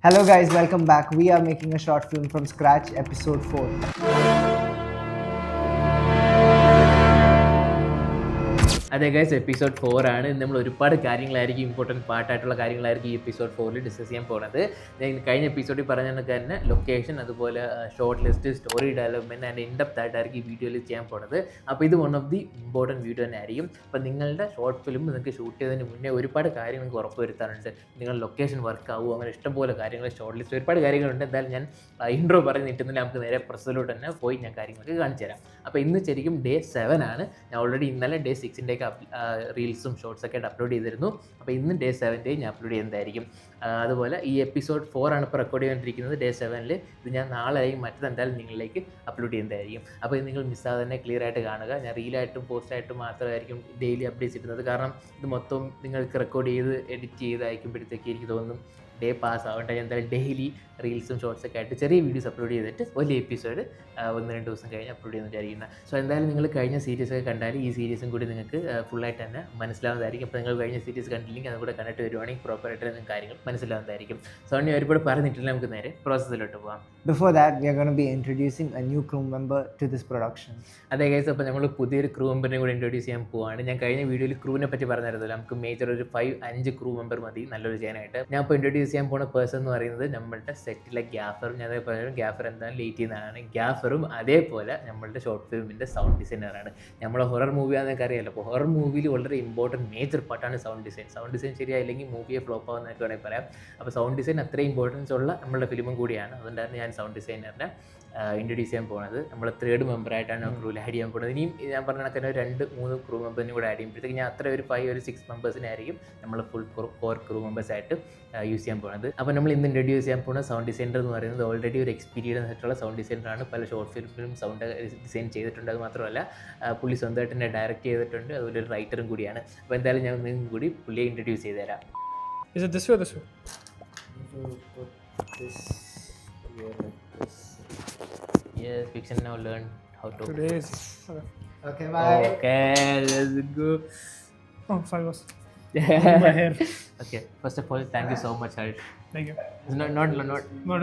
Hello guys, welcome back. We are making a short film from scratch, episode 4. അതെ guys, episode 4 ആണ്. നമ്മൾ ഒരുപാട് കാര്യങ്ങളായിരിക്കും, ഇമ്പോർട്ടൻറ്റ് പാർട്ടായിട്ടുള്ള കാര്യങ്ങളായിരിക്കും ഈ എപ്പിസോഡ് 4 ഡിസ്കസ് ചെയ്യാൻ പോകുന്നത്. ഞാൻ കഴിഞ്ഞ എപ്പിസോഡിൽ പറഞ്ഞ കണക്ക് തന്നെ ലൊക്കേഷൻ, അതുപോലെ short list, story development and in-depth ആയിട്ടായിരിക്കും ഈ വീഡിയോയിൽ ചെയ്യാൻ പോകുന്നത്. അപ്പോൾ ഇത് one of the important video തന്നെ ആയിരിക്കും. അപ്പോൾ നിങ്ങളുടെ ഷോർട്ട് ഫിലിം നിങ്ങൾക്ക് ഷൂട്ട് ചെയ്തതിന് മുന്നേ ഒരുപാട് കാര്യങ്ങൾ നിങ്ങൾക്ക് ഉറപ്പ് വരുത്താനുണ്ട്. നിങ്ങൾ ലൊക്കേഷൻ വർക്ക് ആവുമോ, അങ്ങനെ ഇഷ്ടംപോലെ കാര്യങ്ങൾ, ഷോർട്ട് ലിസ്റ്റ്, ഒരുപാട് കാര്യങ്ങളുണ്ട്. എന്തായാലും ഞാൻ ഇൻട്രോ പറഞ്ഞ് നിട്ടുന്നില്ല, നമുക്ക് നേരെ പ്രസലോട്ട് തന്നെ പോയി ഞാൻ കാര്യങ്ങളൊക്കെ കാണിച്ചു തരാം. അപ്പോൾ ഇന്ന് ശരിക്കും ഡേ 7 ആണ്. ഞാൻ ഓൾറെഡി ഇന്നലെ ഡേ 6 റീൽസും ഷോർട്സൊക്കെ ആയിട്ട് അപ്ലോഡ് ചെയ്തിരുന്നു. അപ്പോൾ ഇന്ന് ഡേ 7 ഞാൻ അപ്ലോഡ് ചെയ്യുന്നതായിരിക്കും. അതുപോലെ ഈ എപ്പിസോഡ് 4 ആണ് ഇപ്പോൾ റെക്കോർഡ് ചെയ്തുകൊണ്ടിരിക്കുന്നത്. ഡേ 7 ഇത് ഞാൻ നാളെ മറ്റെന്തായാലും നിങ്ങളിലേക്ക് അപ്ലോഡ് ചെയ്യുന്നതായിരിക്കും. അപ്പോൾ ഇത് നിങ്ങൾ മിസ്സാതെ തന്നെ ക്ലിയർ ആയിട്ട് കാണുക. ഞാൻ റീലായിട്ടും പോസ്റ്റായിട്ടും മാത്രമായിരിക്കും ഡെയിലി അപ്ഡേറ്റ്സ് ഇടുന്നത്. കാരണം ഇത് മൊത്തം നിങ്ങൾക്ക് റെക്കോർഡ് ചെയ്ത് എഡിറ്റ് ചെയ്ത് അയക്കുമ്പോഴത്തേക്ക് എനിക്ക് തോന്നും ഡേ പാസ് ആവേണ്ട. ഞാൻ എന്തായാലും ഡെയിലി റീൽസും ഷോർട്സൊക്കെ ആയിട്ട് ചെറിയ വീഡിയോസ് അപ്ലോഡ് ചെയ്തിട്ട് വലിയ എപ്പിസോഡ് 1-2 ദിവസം കഴിഞ്ഞ് അപ്ലോഡ് ചെയ്യുന്ന വിചാരിക്കുന്നത്. സോ എന്തായാലും നിങ്ങൾ കഴിഞ്ഞ സീരീസൊക്കെ കണ്ടാൽ ഈ സീരീസും കൂടി നിങ്ങൾക്ക് ഫുള്ളായിട്ട് തന്നെ മനസ്സിലാവുന്നതായിരിക്കും. അപ്പോൾ നിങ്ങൾ കഴിഞ്ഞ സീരീസ് കണ്ടില്ലെങ്കിൽ അതുകൂടെ കണ്ടിട്ട് വരുവാണെങ്കിൽ പ്രോപ്പറായിട്ട് നിങ്ങൾക്ക് കാര്യങ്ങൾ മനസ്സിലാവുന്നതായിരിക്കും. സോ അങ്ങനെ ഒരുപാട് പറഞ്ഞിട്ടില്ല, നമുക്ക് നേരെ പ്രോസസ്സിലോട്ട് പോകാം. Before that, we are going to be introducing a new crew member to this production. അതെ ഗൈസ്, അപ്പോൾ നമ്മൾ പുതിയൊരു ക്രൂ മെമ്പറിനെ കൂടി ഇൻട്രൊഡ്യൂസ് ചെയ്യാൻ പോവാണ്. ഞാൻ കഴിഞ്ഞ വീഡിയോയിൽ ക്രൂവിനെ പറ്റി പറഞ്ഞിരുന്നല്ലോ, നമുക്ക് മേജർ ഒരു 5-5 ക്രൂ മെമ്പർ മതി നല്ലൊരു ചെയ്യാനായിട്ട്. ഞാൻ ഇപ്പോൾ ഇൻട്രൊഡ്യൂസ് ചെയ്യാൻ പോകുന്ന പേഴ്സൺ എന്ന് പറയുന്നത് നമ്മളുടെ സെറ്റിലെ ഗ്യാഫറും. ഞാൻ അതേപോലെ ഗ്യാഫർ എന്തായാലും ലേറ്റ് ചെയ്യുന്നതാണ്. ഗ്യാഫറും അതേപോലെ നമ്മളുടെ ഷോർട്ട് ഫിലിമിൻ്റെ സൗണ്ട് ഡിസൈനറാണ്. നമ്മൾ ഹൊറർ മൂവിയാണെന്നൊക്കെ അറിയാമല്ലോ. അപ്പോൾ ഹൊറർ മൂവിയിൽ വളരെ ഇമ്പോർട്ടൻറ്റ് മേജർ പാർട്ടാണ് സൗണ്ട് ഡിസൈൻ. സൗണ്ട് ഡിസൈൻ ശരിയായില്ലെങ്കിൽ മൂവിയെ ഫ്ലോപ്പ് ആവുന്നതൊക്കെ വേണമെങ്കിൽ പറയാം. അപ്പോൾ സൗണ്ട് ഡിസൈൻ അത്രയും ഇമ്പോർട്ടൻസ് ഉള്ള നമ്മളുടെ ഫിലിമും കൂടിയാണ്. അതുകൊണ്ടാണ് ഞാൻ സൗണ്ട് ഡിസൈനറിനെ ഇൻട്രൊഡ്യൂസ് ചെയ്യാൻ പോകുന്നത്. നമ്മൾ 3rd മെമ്പറായിട്ടാണ് ക്രൂവിൽ ആഡ് ചെയ്യാൻ പോകുന്നത്. ഇനിയും ഞാൻ പറഞ്ഞ കണക്ക് 2-3 ക്രൂ മെമ്പറിനും കൂടെ ആഡ് ചെയ്യുമ്പോഴത്തേക്ക് ഞാൻ അത്ര ഒരു 5-6 മെമ്പേഴ്സിനായിരിക്കും നമ്മൾ ഫുൾ കോർ ക്രൂ മെമ്പേഴ്സായിട്ട് യൂസ് ചെയ്യാൻ പോകുന്നത്. അപ്പോൾ നമ്മൾ ഇന്ന് ഇൻട്രൊഡ്യൂസ് ചെയ്യാൻ പോകുന്ന സൗണ്ട് ഡിസൈനർ എന്ന് പറയുന്നത് ഓൾറെഡി ഒരു എക്സ്പീരിയൻസ് ആയിട്ടുള്ള സൗണ്ട് ഡിസൈനറാണ്. പല ഷോർട്ട് ഫിലിമിലും സൗണ്ട് ഡിസൈൻ ചെയ്തിട്ടുണ്ട്. അത് മാത്രമല്ല പുള്ളി സ്വന്തമായിട്ട് തന്നെ ഡയറക്റ്റ് ചെയ്തിട്ടുണ്ട്. അതുപോലെ ഒരു റൈറ്ററും കൂടിയാണ്. അപ്പോൾ എന്തായാലും ഞാൻ ഒന്നും കൂടി പുള്ളിയെ ഇൻട്രൊഡ്യൂസ് ചെയ്ത് തരാം. Is it this way or this way? Yes, fiction now learn how to. Today is. Okay. Okay, bye. Okay, let's go. Oh, sorry, boss. My hair. Okay, first of all, thank you so much, Harsh. Thank you. It's not Not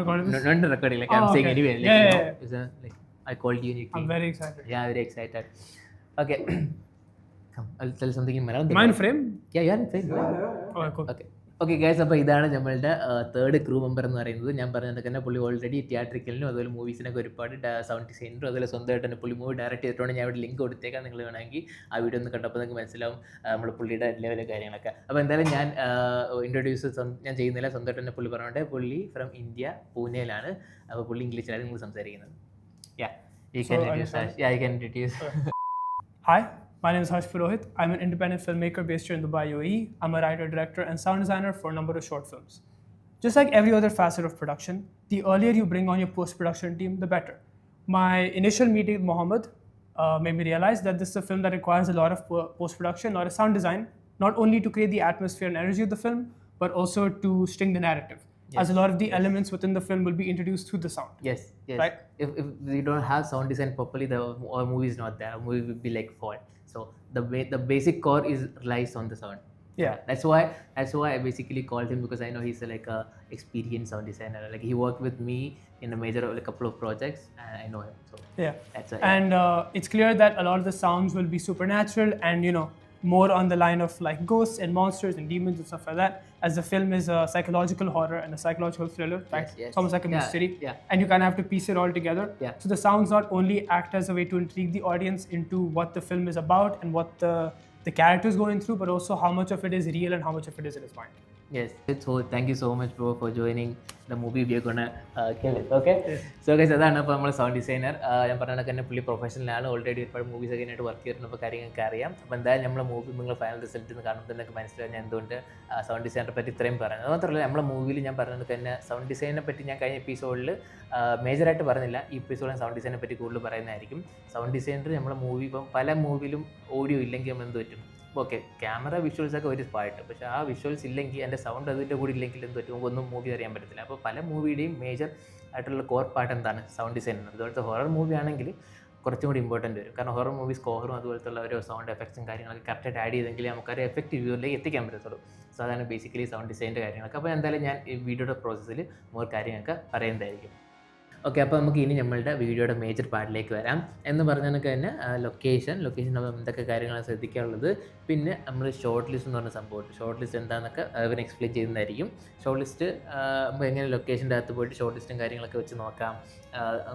recording this? not recording. Like I'm Oh, saying okay. anyway. Like, Yeah, you yeah, know, it's like I called you. And you I'm came. very excited. Yeah, very excited. Okay, come. I'll tell something in Malayalam. Mind frame? Yeah, you are in frame. Okay, cool. Okay. Okay guys, അപ്പോൾ ഇതാണ് നമ്മളുടെ 3rd crew member എന്ന് പറയുന്നത്. ഞാൻ പറഞ്ഞത് തന്നെ പുള്ളി already തിയേറ്ററിക്കലിനും അതുപോലെ മൂവീസിനൊക്കെ ഒരുപാട് സൗണ്ട് ഡിസൈനറും അതുപോലെ സ്വന്തമായിട്ട് തന്നെ പുള്ളി മൂവി ഡയറക്റ്റ് ചെയ്തിട്ടുണ്ട്. ഞാൻ ഇവിടെ ലിങ്ക് കൊടുത്തേക്കാം, നിങ്ങൾ വേണമെങ്കിൽ ആ വീഡിയോ ഒന്ന് കണ്ടപ്പോൾ നിങ്ങൾക്ക് മനസ്സിലാവും നമ്മൾ പുള്ളിയുടെ ലെവലും കാര്യങ്ങളൊക്കെ. അപ്പോൾ എന്തായാലും ഞാൻ ഇൻട്രൊഡ്യൂസ് ഞാൻ ചെയ്യുന്നില്ല, സ്വന്തമായിട്ട് തന്നെ പുള്ളി പറഞ്ഞോണ്ട് പുള്ളി ഫ്രം ഇന്ത്യ, പൂനെയിലാണ്. അപ്പോൾ പുള്ളി ഇംഗ്ലീഷിലാണ് നിങ്ങൾ സംസാരിക്കുന്നത്. Yeah you can introduce. Hi, my name is Harsh Purohit. I'm an independent filmmaker based here in Dubai, UAE. I'm a writer, director, and sound designer for a number of short films. Just like every other facet of production, the earlier you bring on your post-production team, the better. My initial meeting with Mohammed made me realize that this is a film that requires a lot of post-production, a lot of sound design, not only to create the atmosphere and energy of the film, but also to string the narrative. Yes. As a lot of the elements within the film will be introduced through the sound. Yes. Right. If we don't have sound design properly, the movie is not there. A movie will be like fault. So the basic core is relies on the sound. Yeah. That's why I basically called him, because I know he's like a experienced sound designer. Like he worked with me in a major like couple of projects, and I know him. So Yeah. that's why. And it's clear that a lot of the sounds will be supernatural and, more on the line of like ghosts and monsters and demons and stuff like that, as the film is a psychological horror and a psychological thriller, right? Yes. It's almost like a mystery. Yeah. And you kind of have to piece it all together. Yeah. So the sounds not only act as a way to intrigue the audience into what the film is about and what the character is going through, but also how much of it is real and how much of it is in his mind. Yes. So thank you so much, bro, for joining the movie. We are gonna kill it. Okay. So guys, അതാണ് അപ്പോൾ നമ്മൾ sound designer. ഞാൻ പറഞ്ഞ തന്നെ പുള്ളി പ്രൊഫഷണലാണ്. Already ഒരുപാട് movies ഒക്കെ ആയിട്ട് വർക്ക് ചെയ്തിട്ടുള്ള കാര്യങ്ങൾക്ക് അറിയാം. അപ്പോൾ എന്തായാലും നമ്മളെ മൂവി നിങ്ങൾ ഫൈനൽ റിസൾട്ട് നിന്ന് കാണുമ്പോൾ തന്നെ മനസ്സിലായി ഞാൻ എന്തുകൊണ്ട് സൗണ്ട് ഡിസൈനറെ പറ്റി ഇത്രയും പറയുന്നത്. അത് മാത്രമല്ല നമ്മളെ മൂവിയിൽ ഞാൻ പറഞ്ഞത് തന്നെ സൗണ്ട് ഡിസൈനെ പറ്റി ഞാൻ കഴിഞ്ഞ എപ്പിസോഡിൽ മേജറായിട്ട് പറഞ്ഞില്ല. ഈ എപ്പിസോഡിൽ സൗണ്ട് ഡിസൈനെ പറ്റി കൂടുതൽ പറയുന്നതായിരിക്കും. സൗണ്ട് ഡിസൈനർ നമ്മളെ മൂവി ഇപ്പം പല മൂവിയിലും ഓഡിയോ ഇല്ലെങ്കിൽ നമ്മൾ എന്ത് പറ്റും? ഓക്കെ, ക്യാമറ വിഷ്വൽസൊക്കെ ഒരു പാട്ട്, പക്ഷേ ആ വിഷ്വൽസ് ഇല്ലെങ്കിൽ എൻ്റെ സൗണ്ട് അതിൻ്റെ കൂടെ ഇല്ലെങ്കിൽ എന്ത് പറ്റും? ഒന്നും മൂവി അറിയാൻ പറ്റത്തില്ല. അപ്പോൾ പല മൂവിയുടെയും മേജർ ആയിട്ടുള്ള കോർ പാർട്ട് എന്താണ്? സൗണ്ട് ഡിസൈനാണ്. അതുപോലത്തെ ഹൊറർ മൂവി ആണെങ്കിൽ കുറച്ചും കൂടി ഇമ്പോർട്ടൻറ്റ് വരും. കാരണം ഹൊറർ മൂവി സ്കോറും അതുപോലത്തുള്ള ഒരു സൗണ്ട് എഫക്ട്സും കാര്യങ്ങളൊക്കെ കറക്റ്റായിട്ട് ആഡ് ചെയ്തെങ്കിൽ നമുക്കൊരു എഫക്റ്റ് വ്യൂവിലേക്ക് എത്തിക്കാൻ പറ്റത്തുള്ളൂ. സോ അതാണ് ബേസിക്കലി സൗണ്ട് ഡിസൈൻ്റെ കാര്യങ്ങളൊക്കെ. അപ്പോൾ എന്തായാലും ഞാൻ ഈ വീഡിയോയുടെ പ്രോസസ്സിൽ മോർ കാര്യങ്ങളൊക്കെ പറയുന്നതായിരിക്കും. ഓക്കെ, അപ്പോൾ നമുക്ക് ഇനി നമ്മളുടെ വീഡിയോയുടെ മേജർ പാർട്ടിലേക്ക് വരാം. എന്ന് പറഞ്ഞ കണക്ക് തന്നെ ലൊക്കേഷൻ നമ്മൾ എന്തൊക്കെ കാര്യങ്ങളാണ് ശ്രദ്ധിക്കാനുള്ളത്, പിന്നെ നമ്മൾ ഷോർട്ട് ലിസ്റ്റ് എന്ന് പറഞ്ഞ സംഭവം. ഷോർട്ട് ലിസ്റ്റ് എന്താണെന്നൊക്കെ അവൻ എക്സ്പ്ലെയിൻ ചെയ്യുന്നതായിരിക്കും. ഷോർട്ട് ലിസ്റ്റ് നമുക്ക് എങ്ങനെ ലൊക്കേഷൻ്റെ അകത്ത് പോയിട്ട് ഷോർട്ട് ലിസ്റ്റും കാര്യങ്ങളൊക്കെ വെച്ച് നോക്കാം.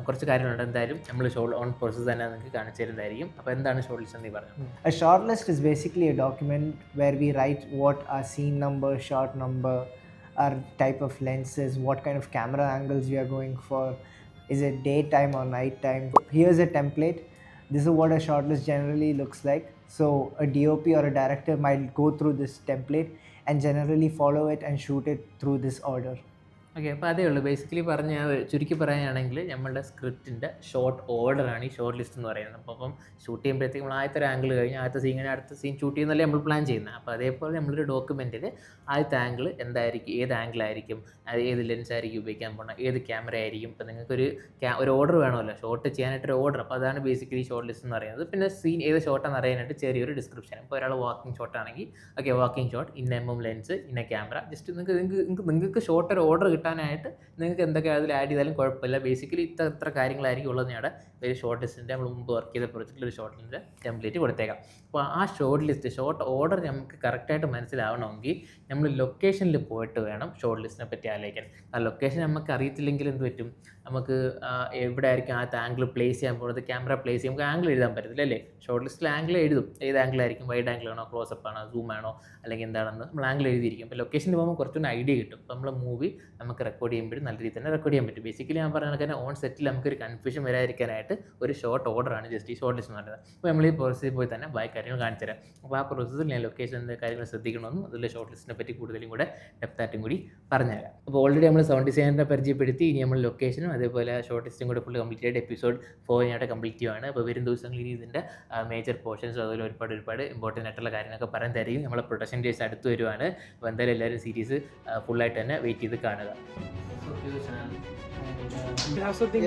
കുറച്ച് കാര്യങ്ങളുണ്ട്. എന്തായാലും നമ്മൾ ഓൺ പ്രോസസ്സ് തന്നെ നിങ്ങൾക്ക് കാണിച്ചു തരുന്നതായിരിക്കും. അപ്പോൾ എന്താണ് ഷോർട്ട് ലിസ്റ്റ് എന്ന് നീ പറഞ്ഞു? A short list is basically a document where we write what our scene number, shot number, our type of lenses, what kind of camera angles we are going for, is it daytime or nighttime. Here's a template. This is what a short list generally looks like. So a DOP or a director might go through this template and generally follow it and shoot it through this order. Okay, അപ്പോൾ അതേ ഉള്ളൂ. Basically ചുരുക്കി പറയുകയാണെങ്കിൽ നമ്മളുടെ സ്ക്രിപ്റ്റിൻ്റെ short ഓർഡറാണ് ഈ short list എന്ന് പറയുന്നത്. അപ്പം ഷൂട്ട് ചെയ്യുമ്പോഴത്തേക്കും നമ്മൾ ആദ്യത്തെ ഒരു ആംഗിൾ കഴിഞ്ഞ് ആദ്യത്തെ സീൻ കഴിഞ്ഞ് അടുത്ത സീൻ ഷൂട്ട് ചെയ്യുന്നതല്ലേ നമ്മൾ പ്ലാൻ ചെയ്യുന്നത്. അപ്പോൾ അതേപോലെ നമ്മളൊരു ഡോക്യുമെൻറ്റിൽ ആദ്യത്തെ ആംഗിൾ എന്തായിരിക്കും, ഏത് ആംഗിളായിരിക്കും, ഏത് ലെൻസ് ആയിരിക്കും ഉപയോഗിക്കാൻ പോകുന്നത്, ഏത് ക്യാമറ ആയിരിക്കും. ഇപ്പോൾ നിങ്ങൾക്കൊരു ഒരു ഓർഡർ വേണമല്ലോ, ഷോട്ട് ചെയ്യാനായിട്ടൊരു ഓർഡർ. അപ്പോൾ അതാണ് ബേസിക്കലി ഷോർട്ട് ലിസ്റ്റ് എന്ന് പറയുന്നത്. പിന്നെ സീൻ ഏത് ഷോട്ടാണെന്ന് അറിയാനായിട്ട് ചെറിയൊരു ഡിസ്ക്രിപ്ഷൻ. ഇപ്പോൾ ഒരാൾ വാക്കിംഗ് ഷോട്ടാണെങ്കിൽ ഓക്കെ, വാക്കിംഗ് ഷോട്ട്, ഇന്ന ലെൻസ്, ഇന്ന ക്യാമറ. ജസ്റ്റ് നിങ്ങൾക്ക് ഷോട്ട് ഒരു ഓർഡർ കിട്ടാനായിട്ട് നിങ്ങൾക്ക് എന്തൊക്കെ അതിൽ ആഡ് ചെയ്താലും കുഴപ്പമില്ല. ബേസിക്കലി ഇത്ര കാര്യങ്ങളായിരിക്കും ഉള്ളത്. ഞങ്ങളുടെ ഒരു ഷോർട്ട് ലിസ്റ്റിൻ്റെ നമ്മൾ മുമ്പ് വർക്ക് ചെയ്ത പ്രൊജക്റ്റിൽ ഒരു ഷോർട്ട് ലിസ്റ്റിൻ്റെ ടെംപ്ലേറ്റ് കൊടുത്തേക്കാം. അപ്പോൾ ആ ഷോർട്ട് ലിസ്റ്റ് ഷോർട്ട് ഓർഡർ നമുക്ക് കറക്റ്റായിട്ട് മനസ്സിലാവണമെങ്കിൽ നമ്മൾ ലൊക്കേഷനിൽ പോയിട്ട് വേണം ഷോർട്ട് ലിസ്റ്റിനെ പറ്റി ആലോചിക്കാൻ. ആ ലൊക്കേഷൻ നമുക്ക് അറിയത്തില്ലെങ്കിൽ എന്ത് പറ്റും, നമുക്ക് എവിടെ ആയിരിക്കും ആ ആംഗിൾ പ്ലേസ് ചെയ്യാൻ പോകുന്നത്, ക്യാമറ പ്ലേസ് ചെയ്യും, നമുക്ക് ആംഗിൾ എഴുതാൻ പറ്റത്തില്ല അല്ലേ. ഷോർട്ട് ലിസ്റ്റിൽ ആംഗിൾ എഴുതും, ഏത് ആംഗിളായിരിക്കും, വൈഡ് ആംഗിൾ ആണോ, ക്ലോസപ്പ് ആണോ, സൂം ആണോ, അല്ലെങ്കിൽ എന്താണെന്ന് നമ്മൾ ആംഗിൾ എഴുതിയിരിക്കും. അപ്പോൾ ലൊക്കേഷനിൽ പോകുമ്പോൾ കുറച്ചൊരു ഐഡിയ കിട്ടും. അപ്പോൾ നമ്മൾ മൂവി നമുക്ക് റെക്കോർഡ് ചെയ്യുമ്പോഴും നല്ല രീതിയിൽ തന്നെ റെക്കോർഡ് ചെയ്യാൻ പറ്റും. ബേസിക്കലി ഞാൻ പറഞ്ഞ തന്നെ ഓൺ സെറ്റിൽ നമുക്കൊരു കൺഫ്യൂഷൻ വരാതിരിക്കാനായിട്ട് ഒരു ഷോർട്ട് ഓർഡറാണ് ജസ്റ്റ് ഈ ഷോർട്ട് ലിസ്റ്റ് എന്ന് പറയുന്നത്. അപ്പോൾ നമ്മൾ ഈ പ്രോസസ്സിൽ പോയി തന്നെ ബാക്കി കാര്യങ്ങൾ കാണിച്ചു തരാം. അപ്പോൾ ആ പ്രോസസ്സിൽ ഞാൻ ലൊക്കേഷൻ്റെ കാര്യങ്ങൾ ശ്രദ്ധിക്കണമെന്നും അതുപോലെ ഷോർട്ട് ലിസ്റ്റിനെ പറ്റി കൂടുതലും കൂടെ ഡെപ്തായിട്ടും കൂടി പറഞ്ഞുതരാം. അപ്പോൾ ഓൾറെഡി നമ്മൾ സൗണ്ട് ഡിസൈനറിനെ പരിചയപ്പെടുത്തി. ഇനി നമ്മൾ ലൊക്കേഷനും അതേപോലെ ഷോർട്ട് ലിസ്റ്റും കൂടെ ഫുൾ കംപ്ലീറ്റ് ആയിട്ട് എപ്പിസോഡ് 4 ആയിട്ട് കംപ്ലീറ്റ് ചെയ്യുവാണ്. അപ്പോൾ വരും ദിവസങ്ങളിൽ ഇതിൻ്റെ മേജർ പോർഷൻസ് അതുപോലെ ഒരുപാട് ഇമ്പോർട്ടൻ്റ് ആയിട്ടുള്ള കാര്യങ്ങളൊക്കെ പറയാൻ തരും. നമ്മളെ പ്രൊഡക്ഷൻ ഡേയ്സ് അടുത്ത് വരുവാണ്. അപ്പോൾ എന്തായാലും എല്ലാവരും സീരീസ് ഫുള്ളായിട്ട് തന്നെ വെയിറ്റ് ചെയ്ത് കാണുക. You have something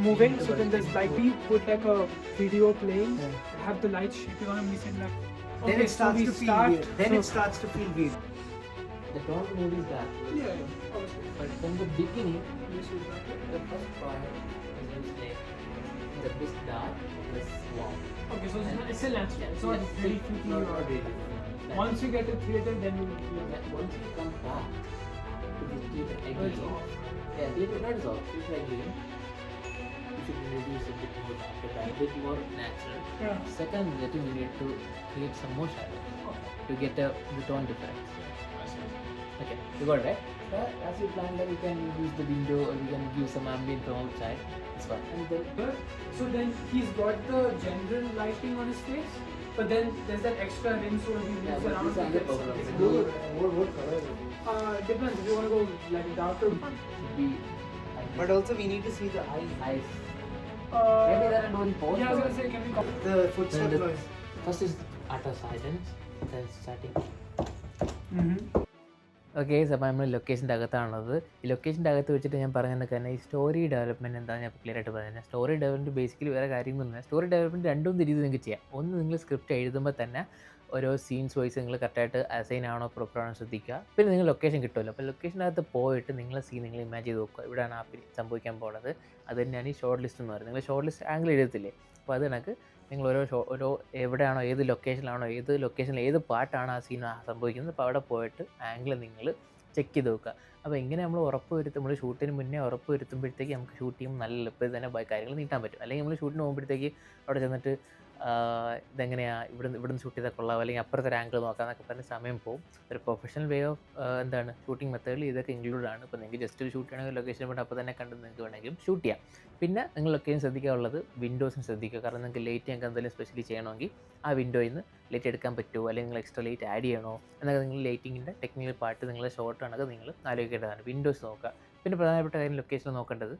moving, so then there's like we put like a video playing, have the lights shaping on and we said like, okay, Then it starts so we to feel start, weird. Then it starts to feel weird. The tone mood is that. yeah, obviously. But from the beginning, You should like it. the first part is like the bit dark plus warm. Okay, so it's still natural. It's not very freaky Not or really. once you get to theater, then you Once you come back to the theater Oh, it's again, off. yeah, theater not is off. It's like you should introduce a bit more after that, a bit more natural. Yeah. Second, that you need to create some more shadow to get the tone difference. Okay, you got it, right? So as you plan that, you can use the window or you can give some ambient from outside. It's fine. And then So then he's got the general lighting on his face, but then there's that extra rim so he moves yeah, but around. this is another problem. It's When you- good. What color is it? Depends if you want to go like darker. should be But also we need to see the eyes. eyes. Maybe that and one pause. Yeah, I was gonna say, can we call The footstep Then the- noise. First is utter silence, then starting. Mm-hmm. Okay, അപ്പോൾ നമ്മൾ ലൊക്കേഷൻ്റെ അകത്താണുള്ളത്. ഈ ലൊക്കേഷൻ്റെ അകത്ത് വെച്ചിട്ട് ഞാൻ പറഞ്ഞത് തന്നെ ഈ story development എന്താണെന്ന് ഞാൻ ക്ലിയർ ആയിട്ട് പറഞ്ഞത്. സ്റ്റോറി ഡെവലപ്മെൻറ്റ് ബേസിക്കലി വേറെ കാര്യങ്ങളൊന്നുമില്ല. സ്റ്റോറി ഡെവലപ്മെൻറ്റ് രണ്ടും രീതിയിൽ നിങ്ങൾക്ക് ചെയ്യാം. ഒന്ന്, നിങ്ങൾ സ്ക്രിപ്റ്റ് എഴുതുമ്പോൾ തന്നെ ഓരോ സീൻസ് വൈസ് നിങ്ങൾ കറക്റ്റായിട്ട് അസൈൻ ആണോ പ്രോപ്പർ ആണോ ശ്രദ്ധിക്കുക. പിന്നെ നിങ്ങൾ ലൊക്കേഷൻ കിട്ടുമല്ലോ, അപ്പോൾ ലൊക്കേഷനകത്ത് പോയിട്ട് നിങ്ങളെ സീൻ നിങ്ങൾ ഇമാജിൻ ചെയ്ത് നോക്കുക, ഇവിടെയാണ് ആ സംഭവിക്കാൻ പോകുന്നത്. അത് തന്നെയാണ് ഈ ഷോർട്ട് ലിസ്റ്റ് എന്ന് പറയുന്നത്. നിങ്ങൾ ഷോർട്ട് ലിസ്റ്റ് ആംഗിൾ എഴുതത്തില്ലേ, അപ്പോൾ അത് കണക്ക് നിങ്ങൾ ഓരോ എവിടെയാണോ, ഏത് ലൊക്കേഷനിൽ ഏത് പാട്ടാണ് ആ സീൻ സംഭവിക്കുന്നത്, അപ്പോൾ അവിടെ പോയിട്ട് ആംഗിൾ നിങ്ങൾ ചെക്ക് ചെയ്ത് നോക്കുക. അപ്പോൾ ഇങ്ങനെ നമ്മൾ നമ്മൾ ഷൂട്ടിന് മുന്നേ ഉറപ്പ് വരുത്തുമ്പോഴത്തേക്ക് നമുക്ക് ഷൂട്ട് ചെയ്യുമ്പോൾ നല്ല എളുപ്പത്തിൽ തന്നെ കാര്യങ്ങൾ നീട്ടാൻ പറ്റും. അല്ലെങ്കിൽ നമ്മൾ ഷൂട്ടിന് പോകുമ്പോഴത്തേക്ക് അവിടെ ചെന്നിട്ട് ഇതെങ്ങനെയാണ് ഇവിടുന്ന് ഷൂട്ട് ചെയ്താൽ കൊള്ളാം, അല്ലെങ്കിൽ അപ്പുറത്തെ ആംഗിൾ നോക്കാമെന്നൊക്കെ പറഞ്ഞ് സമയം പോകും. ഒരു പ്രൊഫഷണൽ വേ ഓഫ് ഷൂട്ടിംഗ് മെത്തേഡിൽ ഇതൊക്കെ ഇൻക്ലൂഡ് ആണ്. ഇപ്പോൾ നിങ്ങൾക്ക് ജസ്റ്റ് ഒരു ഷൂട്ട് ചെയ്യണമെങ്കിൽ ലൊക്കേഷൻ പോയിട്ട് അപ്പോൾ തന്നെ കണ്ട് നിങ്ങൾക്ക് വേണമെങ്കിലും ഷൂട്ട് ചെയ്യാം. പിന്നെ നിങ്ങൾ ലൊക്കേഷൻ ശ്രദ്ധിക്കാനുള്ളത് വിൻഡോസിന് ശ്രദ്ധിക്കുക. കാരണം നിങ്ങൾക്ക് ലൈറ്റ് ഞങ്ങൾക്ക് എന്തെങ്കിലും സ്പെഷ്യലി ചെയ്യണമെങ്കിൽ ആ വിൻഡോയിൽ നിന്ന് ലൈറ്റ് എടുക്കാൻ പറ്റുമോ, അല്ലെങ്കിൽ നിങ്ങൾ എക്സ്ട്രാ ലൈറ്റ് ആഡ് ചെയ്യണോ എന്നൊക്കെ നിങ്ങൾ ലൈറ്റിങ്ങിൻ്റെ ടെക്നിക്കൽ പാർട്ട് നിങ്ങളുടെ ഷോർട്ട് ആണൊക്കെ നിങ്ങൾ ആലോചിക്കേണ്ടതാണ്. വിൻഡോസ് നോക്കുക. പിന്നെ പ്രധാനപ്പെട്ട കാര്യം ലൊക്കേഷൻ നോക്കേണ്ടത്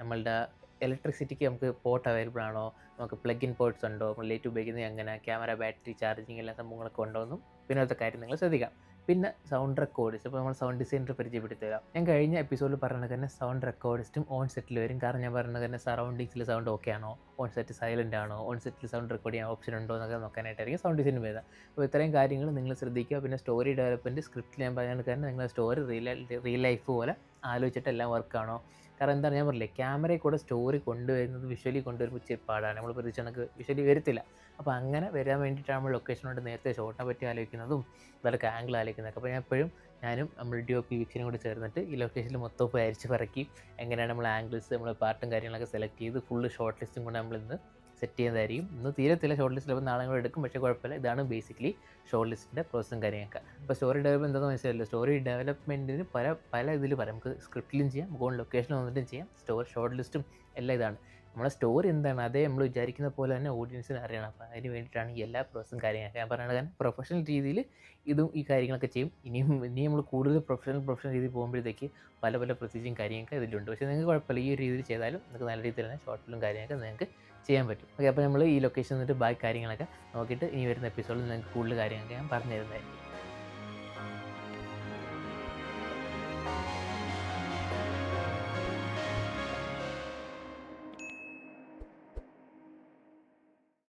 നമ്മളുടെ ഇലക്ട്രിസിറ്റിക്ക് നമുക്ക് പോർട്ട് അവൈലബിൾ ആണോ, നമുക്ക് പ്ലഗ് ഇൻ പോർട്ട്സ് ഉണ്ടോ, നമ്മൾ ലൈറ്റ് ഉപയോഗിക്കുന്നത് എങ്ങനെ, ക്യാമറ ബാറ്ററി ചാർജിങ് എല്ലാ സംഭവങ്ങളൊക്കെ ഉണ്ടോ എന്നും പിന്നത്തെ കാര്യം നിങ്ങൾ ശ്രദ്ധിക്കാം. പിന്നെ സൗണ്ട് റെക്കോർഡിസ്റ്റ്. അപ്പോൾ നമ്മൾ സൗണ്ട് ഡിസൈനർ പരിചയപ്പെടുത്തി തരാം. ഞാൻ കഴിഞ്ഞ എപ്പിസോഡിൽ പറഞ്ഞത് തന്നെ സൗണ്ട് റെക്കോർഡിസ്റ്റും ഓൺ സെറ്റിൽ വരും. കാരണം ഞാൻ പറഞ്ഞത് തന്നെ സറൗണ്ടിങ്സിൽ സൗണ്ട് ഓക്കെ ആണോ, ഓൺ സെറ്റ് സൈലൻ്റ് ആണോ, ഓൺ സെറ്റിൽ സൗണ്ട് റെക്കോർഡ് ചെയ്യാൻ ഓപ്ഷൻ ഉണ്ടോ എന്നൊക്കെ നോക്കാനായിട്ടായിരിക്കും സൗണ്ട് ഡിസൈൻ വരുന്നത്. അപ്പോൾ ഇത്രയും കാര്യങ്ങൾ നിങ്ങൾ ശ്രദ്ധിക്കുക. പിന്നെ സ്റ്റോറി ഡെവലപ്മെൻറ്റ് സ്ക്രിപ്റ്റിൽ ഞാൻ പറഞ്ഞത് തന്നെ നിങ്ങൾ സ്റ്റോറി റിയൽ ലൈഫ് പോലെ ആലോചിച്ചിട്ട് എല്ലാം വർക്കാണോ. കാരണം എന്താണ് ഞാൻ പറഞ്ഞില്ലേ, ക്യാമറയിൽ കൂടെ സ്റ്റോറി കൊണ്ടുവരുന്നത് വിഷ്വലി കൊണ്ടുവരുമ്പോൾ ഇച്ചിരി പാടാണ്. നമ്മൾ പ്രതീക്ഷ കണക്ക് വിഷ്വലി വരത്തില്ല. അപ്പോൾ അങ്ങനെ വരാൻ വേണ്ടിയിട്ടാണ് നമ്മൾ ലൊക്കേഷനോട് നേരത്തെ ഷോട്ടിനെ പറ്റി ആലോചിക്കുന്നതും അതൊക്കെ ആംഗിൾ ആലോചിക്കുന്നത്. അപ്പോൾ ഞാനും നമ്മൾ DOP വിക്ഷനും കൂടി ചേർന്നിട്ട് ഈ ലൊക്കേഷനിൽ മൊത്തം പരിച്ച് പറക്കി എങ്ങനെയാണ് നമ്മൾ ആംഗിൾസ്, നമ്മൾ പാർട്ടും കാര്യങ്ങളൊക്കെ സെലക്ട് ചെയ്ത് ഫുള്ള് ഷോർട്ട് ലിസ്റ്റും കൊണ്ട് നമ്മളിന്ന് സെറ്റ് ചെയ്യുന്നതായിരിക്കും. ഇന്ന് തീരത്തില്ല ഷോർട്ട് ലിസ്റ്റിൽ, അപ്പോൾ നാളെ കൂടെ എടുക്കും. പക്ഷേ കുഴപ്പമില്ല, ഇതാണ് ബേസിക്കലി ഷോർട്ട് ലിസ്റ്റിൻ്റെ പ്രോസസ്സും കാര്യങ്ങളൊക്കെ. അപ്പോൾ സ്റ്റോറി ഡെവലപ്മെൻറ്റ് എന്താണെന്ന് മനസ്സിലല്ലോ. സ്റ്റോറി ഡെവലപ്മെൻറ്റിന് പല ഇതിൽ പറയാം. നമുക്ക് സ്ക്രിപ്റ്റിലും ചെയ്യാം, നമുക്ക് ഓൺ ലൊക്കേഷൻ വന്നിട്ടും ചെയ്യാം. ഷോർട്ട് ലിസ്റ്റും എല്ലാം ഇതാണ്. നമ്മളെ സ്റ്റോറി എന്താണ് അതേ നമ്മൾ വിചാരിക്കുന്ന പോലെ തന്നെ ഓഡിയൻസിന് അറിയണം. അപ്പോൾ അതിന് വേണ്ടിയിട്ടാണ് ഈ എല്ലാ പ്രോസസ്സും കാര്യങ്ങളൊക്കെ ഞാൻ പറയുന്നത്. കാരണം പ്രൊഫഷണൽ രീതിയിൽ ഈ കാര്യങ്ങളൊക്കെ ചെയ്യും. ഇനിയും നമ്മൾ കൂടുതൽ പ്രൊഫഷണൽ രീതിയിൽ പോകുമ്പോഴത്തേക്ക് പല പ്രൊസീജിയും കാര്യങ്ങളൊക്കെ ഇതിലുണ്ട്. പക്ഷേ നിങ്ങൾക്ക് കുഴപ്പമില്ല, ഈ ഒരു രീതിയിൽ ചെയ്താലും നിങ്ങൾക്ക് നല്ല രീതിയിൽ തന്നെ ഷോർട്ട് ഫിലിം കാര്യങ്ങളൊക്കെ നിങ്ങൾക്ക് ചെയ്യാൻ പറ്റും. ഓക്കെ, അപ്പോൾ നമ്മൾ ഈ ലൊക്കേഷൻ എന്നിട്ട് ബാക്കി കാര്യങ്ങളൊക്കെ നോക്കിയിട്ട് ഇനി വരുന്ന എപ്പിസോഡിൽ നിങ്ങൾക്ക് കൂടുതൽ കാര്യങ്ങളൊക്കെ ഞാൻ പറഞ്ഞു തരുന്നതായിരിക്കും.